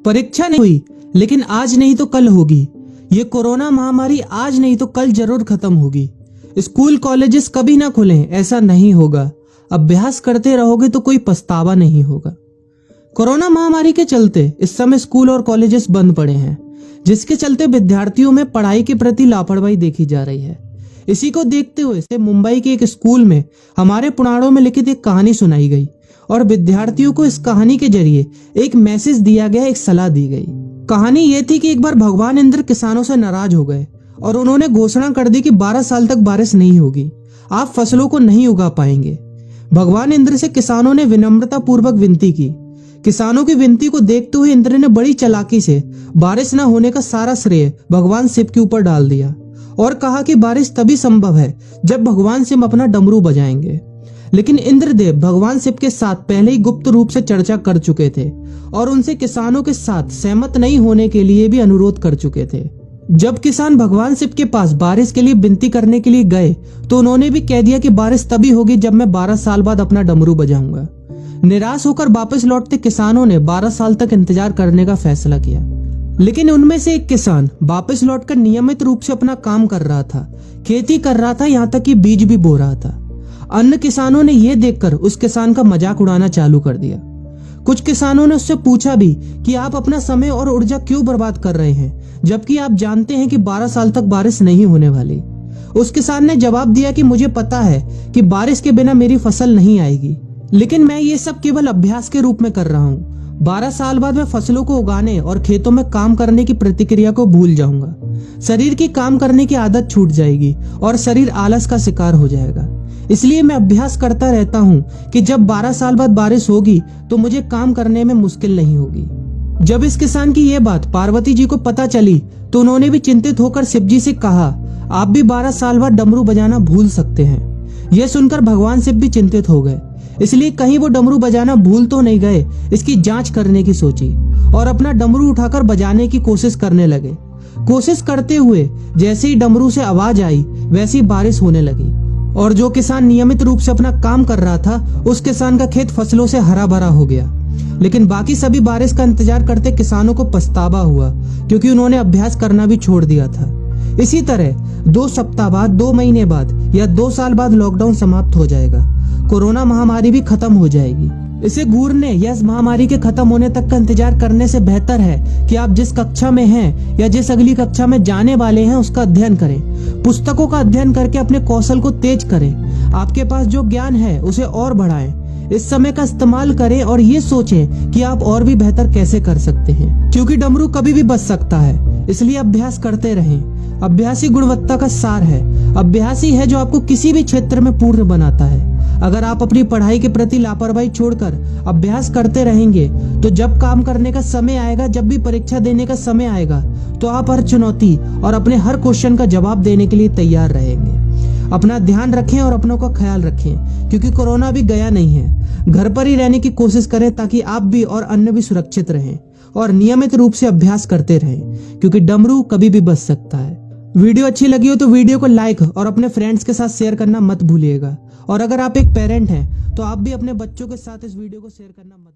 परीक्षा नहीं हुई, लेकिन आज नहीं तो कल होगी। ये कोरोना महामारी आज नहीं तो कल जरूर खत्म होगी। स्कूल कॉलेजेस कभी ना खुलें, ऐसा नहीं होगा। अभ्यास करते रहोगे तो कोई पछतावा नहीं होगा। कोरोना महामारी के चलते इस समय स्कूल और कॉलेजेस बंद पड़े हैं, जिसके चलते विद्यार्थियों में पढ़ाई के प्रति लापरवाही देखी जा रही है। इसी को देखते हुए मुंबई के एक स्कूल में हमारे पुराणों में लिखित एक कहानी सुनाई गई और विद्यार्थियों को इस कहानी के जरिए एक मैसेज दिया गया, एक सलाह दी गई। कहानी ये थी कि एक बार भगवान इंद्र किसानों से नाराज हो गए और उन्होंने घोषणा कर दी कि 12 साल तक बारिश नहीं होगी, आप फसलों को नहीं उगा पाएंगे। भगवान इंद्र से किसानों ने विनम्रता पूर्वक विनती की। किसानों की विनती को देखते हुए इंद्र ने बड़ी चालाकी से बारिश न होने का सारा श्रेय भगवान शिव के ऊपर डाल दिया और कहा कि बारिश तभी संभव है जब भगवान शिव अपना डमरू बजाएंगे। लेकिन इंद्रदेव भगवान शिव के साथ पहले ही गुप्त रूप से चर्चा कर चुके थे और उनसे किसानों के साथ सहमत नहीं होने के लिए भी अनुरोध कर चुके थे। जब किसान भगवान शिव के पास बारिश के लिए विनती करने के लिए गए तो उन्होंने भी कह दिया कि बारिश तभी होगी जब मैं 12 साल बाद अपना डमरू बजाऊंगा। निराश होकर वापस लौटते किसानों ने 12 साल तक इंतजार करने का फैसला किया। लेकिन उनमें से एक किसान वापस लौटकर नियमित रूप से अपना काम कर रहा था, खेती कर रहा था, यहाँ तक कि बीज भी बो रहा था। अन्य किसानों ने यह देखकर उस किसान का मजाक उड़ाना चालू कर दिया। कुछ किसानों ने उससे पूछा भी कि आप अपना समय और ऊर्जा क्यों बर्बाद कर रहे हैं, जबकि आप जानते हैं कि 12 साल तक बारिश नहीं होने वाली। उस किसान ने जवाब दिया कि मुझे पता है कि बारिश के बिना मेरी फसल नहीं आएगी, लेकिन मैं ये सब केवल अभ्यास के रूप में कर रहा हूँ। 12 साल बाद मैं फसलों को उगाने और खेतों में काम करने की प्रतिक्रिया को भूल जाऊंगा। शरीर की काम करने की आदत छूट जाएगी और शरीर आलस का शिकार हो जाएगा। इसलिए मैं अभ्यास करता रहता हूँ कि जब 12 साल बाद बारिश होगी तो मुझे काम करने में मुश्किल नहीं होगी। जब इस किसान की यह बात पार्वती जी को पता चली तो उन्होंने भी चिंतित होकर शिव जी से कहा, आप भी 12 साल बाद डमरू बजाना भूल सकते हैं। यह सुनकर भगवान शिव भी चिंतित हो गए, इसलिए कहीं वो डमरू बजाना भूल तो नहीं गए, इसकी जांच करने की सोची और अपना डमरू उठाकर बजाने की कोशिश करने लगे। कोशिश करते हुए जैसे ही डमरू से आवाज आई वैसी बारिश होने लगी और जो किसान नियमित रूप से अपना काम कर रहा था उस किसान का खेत फसलों से हरा भरा हो गया। लेकिन बाकी सभी बारिश का इंतजार करते किसानों को पछतावा हुआ, क्योंकि उन्होंने अभ्यास करना भी छोड़ दिया था। इसी तरह 2 सप्ताह बाद, 2 महीने बाद या 2 साल बाद लॉकडाउन समाप्त हो जाएगा। कोरोना महामारी भी खत्म हो जाएगी। इसे घूरने या इस महामारी के खत्म होने तक का इंतजार करने से बेहतर है कि आप जिस कक्षा में हैं या जिस अगली कक्षा में जाने वाले हैं उसका अध्ययन करें। पुस्तकों का अध्ययन करके अपने कौशल को तेज करें। आपके पास जो ज्ञान है उसे और बढ़ाएं। इस समय का इस्तेमाल करें और ये सोचें कि आप और भी बेहतर कैसे कर सकते हैं, क्योंकि डमरू कभी भी बच सकता है। इसलिए अभ्यास करते रहें। अभ्यास ही गुणवत्ता का सार है। अभ्यास ही है जो आपको किसी भी क्षेत्र में पूर्ण बनाता है। अगर आप अपनी पढ़ाई के प्रति लापरवाही छोड़कर अभ्यास करते रहेंगे तो जब काम करने का समय आएगा, जब भी परीक्षा देने का समय आएगा, तो आप हर चुनौती और अपने हर क्वेश्चन का जवाब देने के लिए तैयार रहेंगे। अपना ध्यान रखें और अपनों का ख्याल रखें, क्योंकि कोरोना अभी गया नहीं है। घर पर ही रहने की कोशिश करें ताकि आप भी और अन्य भी सुरक्षित रहें और नियमित रूप से अभ्यास करते रहें, क्योंकि डमरू कभी भी बच सकता है। वीडियो अच्छी लगी हो तो वीडियो को लाइक और अपने फ्रेंड्स के साथ शेयर करना मत भूलिएगा। और अगर आप एक पेरेंट हैं तो आप भी अपने बच्चों के साथ इस वीडियो को शेयर करना मत